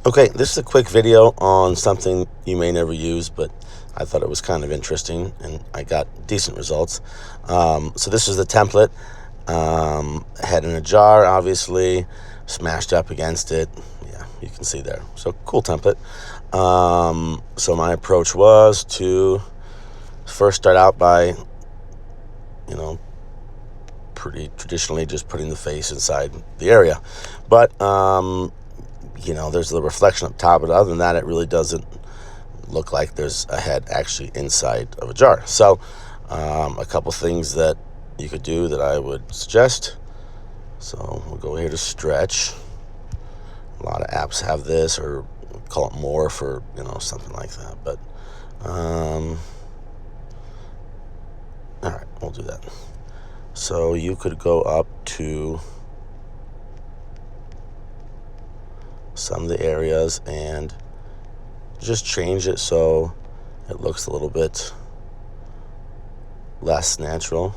Okay, this is a quick video on something you may never use, but I thought it was kind of interesting, and I got decent results. So this is the template. Head in a jar, obviously, smashed up against it. Yeah, you can see there. So cool template. So my approach was to first start out by, pretty traditionally just putting the face inside the area. But there's the reflection up top, but other than that, it really doesn't look like there's a head actually inside of a jar. So a couple things that you could do that I would suggest. So we'll go here to stretch. A lot of apps have this, or call it morph, or something like that. But all right, we'll do that. So you could go up to some of the areas and just change it so it looks a little bit less natural.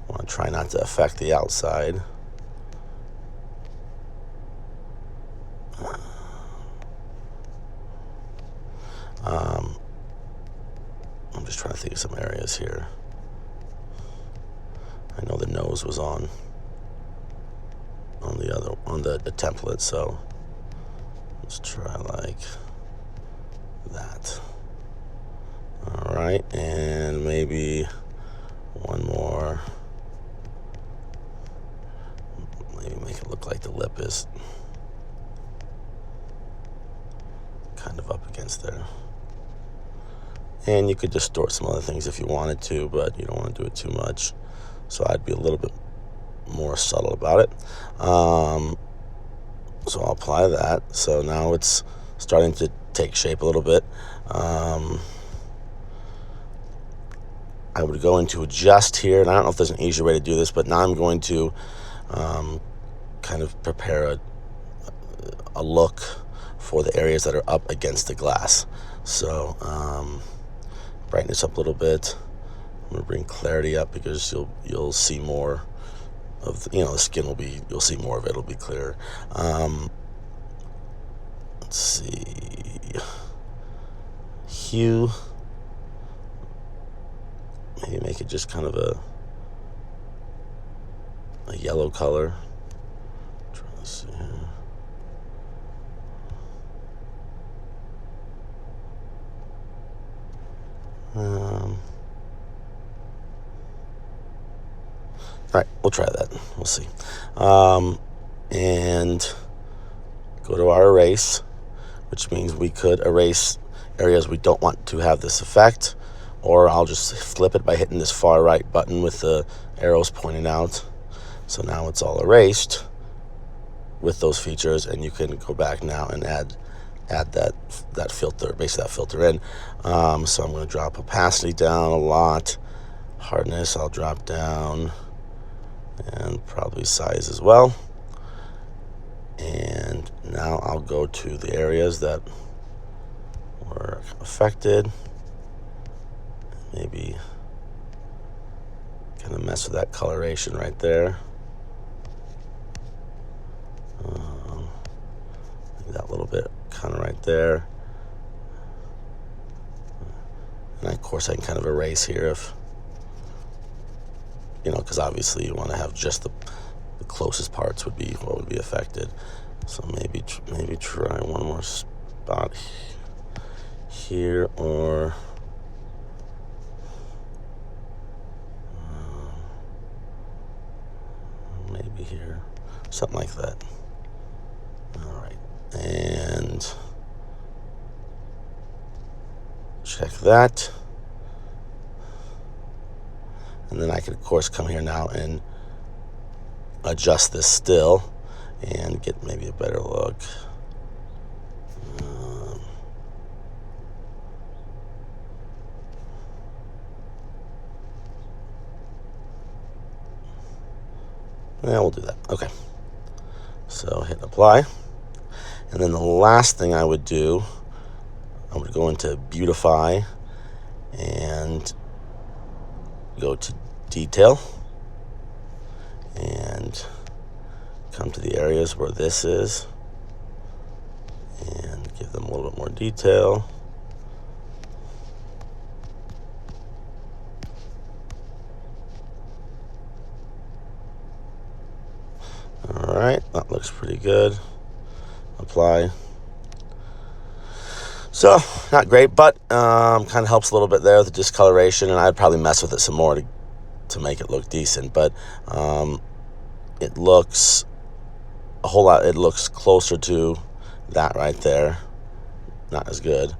I want to try not to affect the outside. I'm just trying to think of some areas here. I know the nose was on the template, so let's try like that. All right, and maybe one more. Maybe make it look like the lip is kind of up against there. And you could distort some other things if you wanted to, but you don't want to do it too much. So I'd be a little bit more subtle about it. So I'll apply that. So now it's starting to take shape a little bit. I would go into adjust here, and I don't know if there's an easier way to do this, but now I'm going to kind of prepare a look for the areas that are up against the glass. So brighten this up a little bit. I'm going to bring clarity up because you'll see more of the skin you'll see more of it. It'll be clearer. Let's see, hue, maybe make it just kind of a yellow color. Try to see here. All right, we'll try that. We'll see. And go to our erase, which means we could erase areas we don't want to have this effect, or I'll just flip it by hitting this far right button with the arrows pointing out. So now it's all erased with those features, and you can go back now and add that filter, basically that filter in. So I'm going to drop opacity down a lot. Hardness I'll drop down, and probably size as well. And now I'll go to the areas that were affected. Maybe kind of mess with that coloration right there. That little bit kind of right there. And of course I can kind of erase here if, because obviously you want to have just the closest parts would be what would be affected. So maybe try one more spot here, or maybe here, something like that. All right, and check that. And then I could, of course, come here now and adjust this still and get maybe a better look. Yeah, we'll do that. Okay. So hit apply. And then the last thing I would do, I would go into beautify and go to detail and come to the areas where this is, them a little bit more detail. All right, that looks pretty good. Apply. So, not great, but kind of helps a little bit there with the discoloration, and I'd probably mess with it some more to make it look decent, but it looks a whole lot, it looks closer to that right there. Not as good.